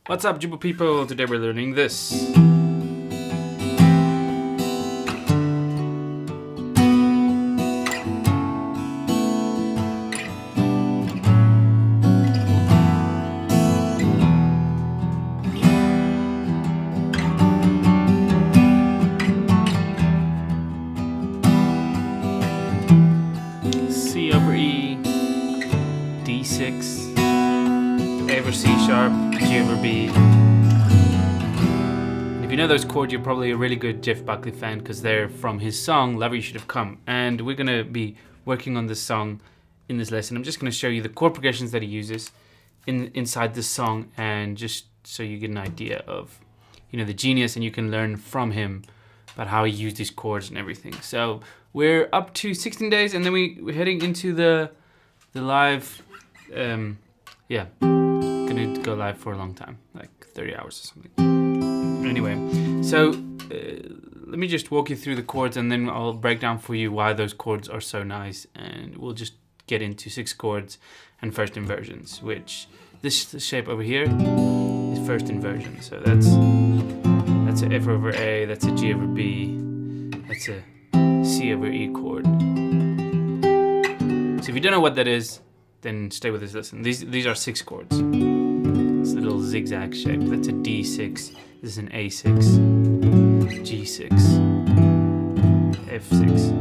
What's up, Jooba People? Today we're learning this. C over E, D6, A over C sharp, G over B. And if you know those chords, you're probably a really good Jeff Buckley fan because they're from his song Lover You Should Have Come. And we're going to be working on this song in this lesson. I'm just going to show you the chord progressions that he uses inside this song, and just so you get an idea of, you know, the genius, and you can learn from him about how he used these chords and everything. So we're up to 16 days, and then we're heading into the live. Yeah, gonna go live for a long time, like 30 hours or something. Anyway, so let me just walk you through the chords, and then I'll break down for you why those chords are so nice, and we'll just get into 6 chords and first inversions, which this shape over here is first inversion. So that's a F over A, that's a G over B, that's a C over E chord. So if you don't know what that is, then stay with this lesson. These are 6 chords. It's a little zigzag shape. That's a D6. This is an A6, G6, F6.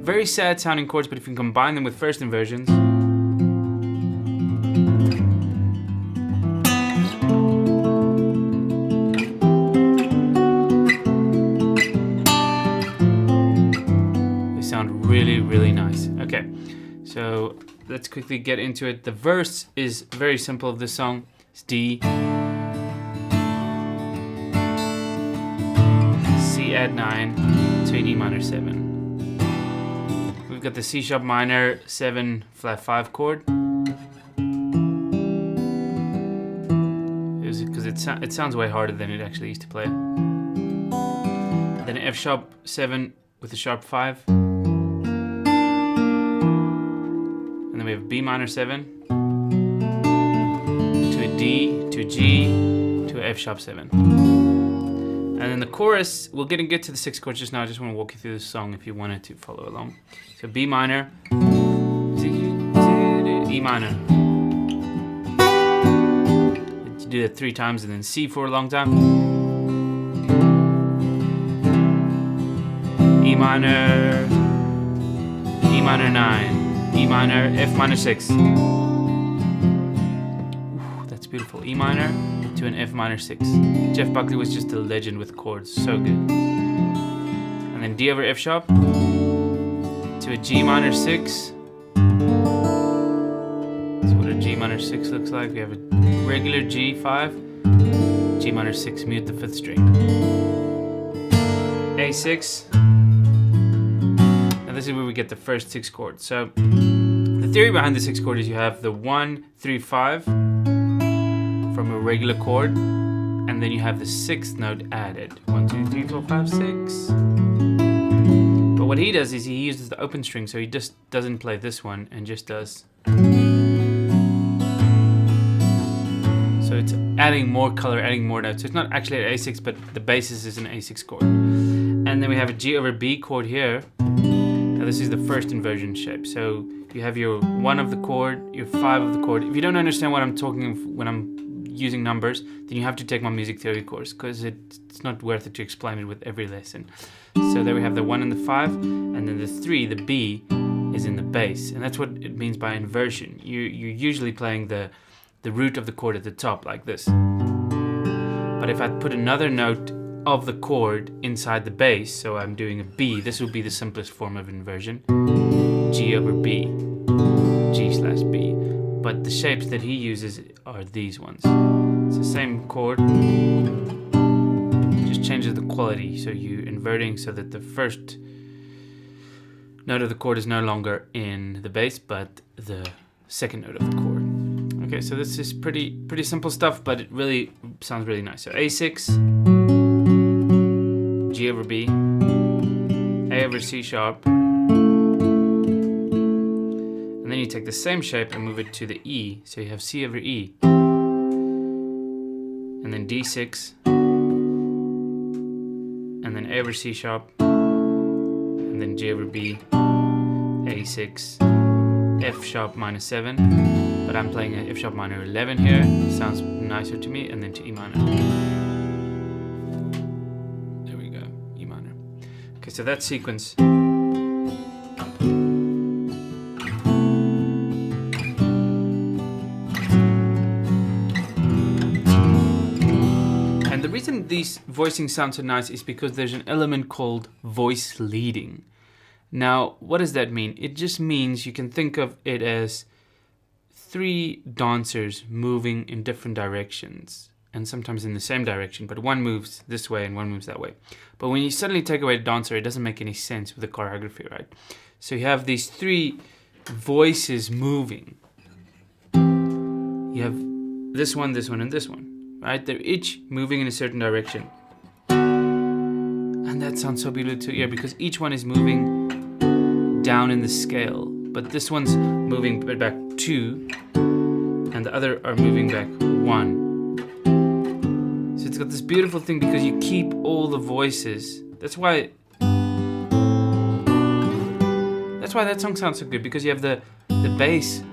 Very sad sounding chords, but if you can combine them with first inversions, they sound really, really nice. Okay, so let's quickly get into it. The verse is very simple of this song. It's D, C add 9 to a D minor 7. We've got the C sharp minor 7 flat 5 chord. Because it sounds way harder than it actually used to play. Then F sharp 7 with a sharp 5. And then we have B minor 7 to a D, to a G, to a F sharp 7. And then the chorus, we'll get to the 6 chords just now. I just want to walk you through this song if you wanted to follow along. So B minor, E minor. You do that 3 times, and then C for a long time. E minor 9, E minor, F minor 6. Ooh, that's beautiful. E minor to an F minor 6. Jeff Buckley was just a legend with chords, so good. And then D over F sharp to a G minor 6. That's what a G minor 6 looks like. We have a regular G5, G minor 6, mute the 5th string. A6. This is where we get the first 6 chords. So the theory behind the 6 chord is you have the 1, 3, 5 from a regular chord, and then you have the 6th note added. 1, 2, 3, 4, 5, 6. But what he does is he uses the open string, so he just doesn't play this one and just does. So it's adding more color, adding more notes. So it's not actually an A6, but the basis is an A6 chord. And then we have a G over B chord here. Now this is the first inversion shape. So you have your 1 of the chord, your 5 of the chord. If you don't understand what I'm talking when I'm using numbers, then you have to take my music theory course, because it's not worth it to explain it with every lesson. So there we have the 1 and the 5, and then the 3, the B, is in the bass. And that's what it means by inversion. You're usually playing the root of the chord at the top, like this. But if I put another note of the chord inside the bass, so I'm doing a B, this would be the simplest form of inversion. G over B, G/B. But the shapes that he uses are these ones. It's the same chord, just changes the quality. So you're inverting so that the first note of the chord is no longer in the bass, but the second note of the chord. Okay, so this is pretty simple stuff, but it really sounds really nice. So A6, G over B, A over C sharp, and then you take the same shape and move it to the E, so you have C over E. and then D6, and then A over C sharp, and then G over B, A6, F sharp minor 7, but I'm playing an F sharp minor 11 here, sounds nicer to me, and then to E minor. There we go, E minor. Okay, so that sequence. And the reason these voicings sound so nice is because there's an element called voice leading. Now, what does that mean? It just means you can think of it as 3 dancers moving in different directions, and sometimes in the same direction, but one moves this way and one moves that way. But when you suddenly take away the dancer, it doesn't make any sense with the choreography, right? So you have these 3 voices moving. You have this one, and this one, right? They're each moving in a certain direction. And that sounds so beautiful to hear because each one is moving down in the scale, but this one's moving back 2 and the other are moving back 1. So it's got this beautiful thing because you keep all the voices. That's why that song sounds so good, because you have the bass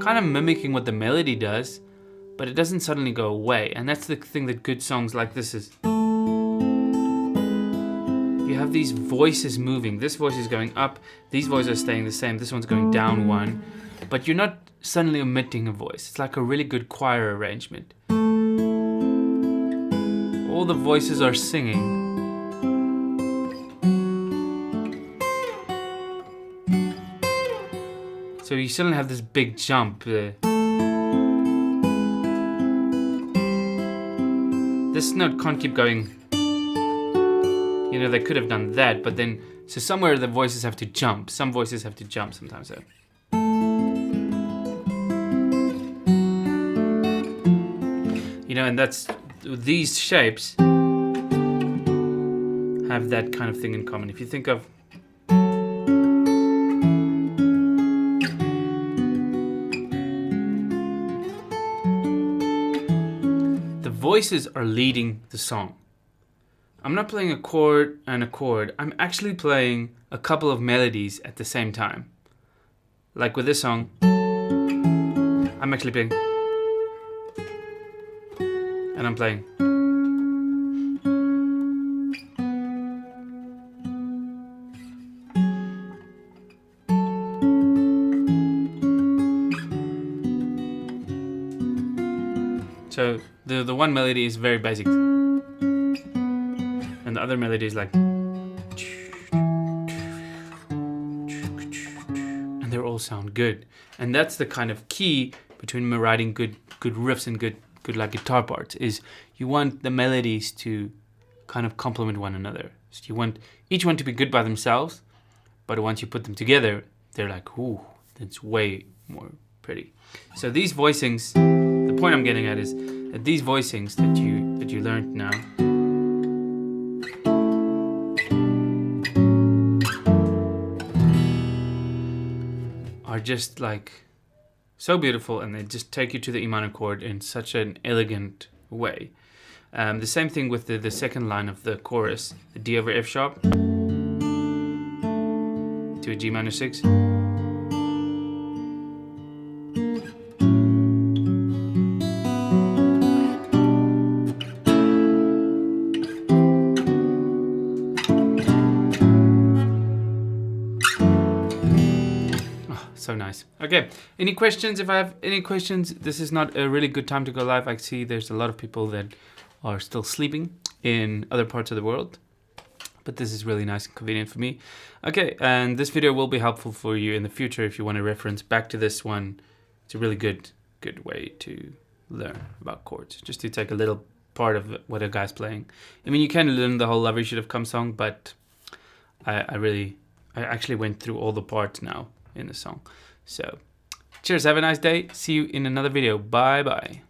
kind of mimicking what the melody does, but it doesn't suddenly go away. And that's the thing that good songs like this is. You have these voices moving. This voice is going up, these voices are staying the same, this one's going down 1, but you're not suddenly omitting a voice. It's like a really good choir arrangement. All the voices are singing. So you suddenly have this big jump. This note can't keep going. You know, they could have done that, but then, so somewhere the voices have to jump. Some voices have to jump sometimes. So. You know, and that's, these shapes have that kind of thing in common. If you think of the voices are leading the song. I'm not playing a chord and a chord. I'm actually playing a couple of melodies at the same time. Like with this song, I'm actually playing, and I'm playing. So the one melody is very basic. And the other melody is like, and they all sound good. And that's the kind of key between writing good riffs and good like guitar parts, is you want the melodies to kind of complement one another. So you want each one to be good by themselves, but once you put them together, they're like, ooh, that's way more pretty. So these voicings, the point I'm getting at is that these voicings that you learned now, are just like so beautiful, and they just take you to the E minor chord in such an elegant way. The same thing with the second line of the chorus, the D over F sharp to a G minor 6. So nice. Okay, any questions? If I have any questions, this is not a really good time to go live. I see there's a lot of people that are still sleeping in other parts of the world, but this is really nice and convenient for me. Okay, and this video will be helpful for you in the future if you want to reference back to this one. It's a really good way to learn about chords, just to take a little part of what a guy's playing. I mean, you can learn the whole Love You Should Have Come song, but I actually went through all the parts now in the song. So cheers, have a nice day, see you in another video, bye bye.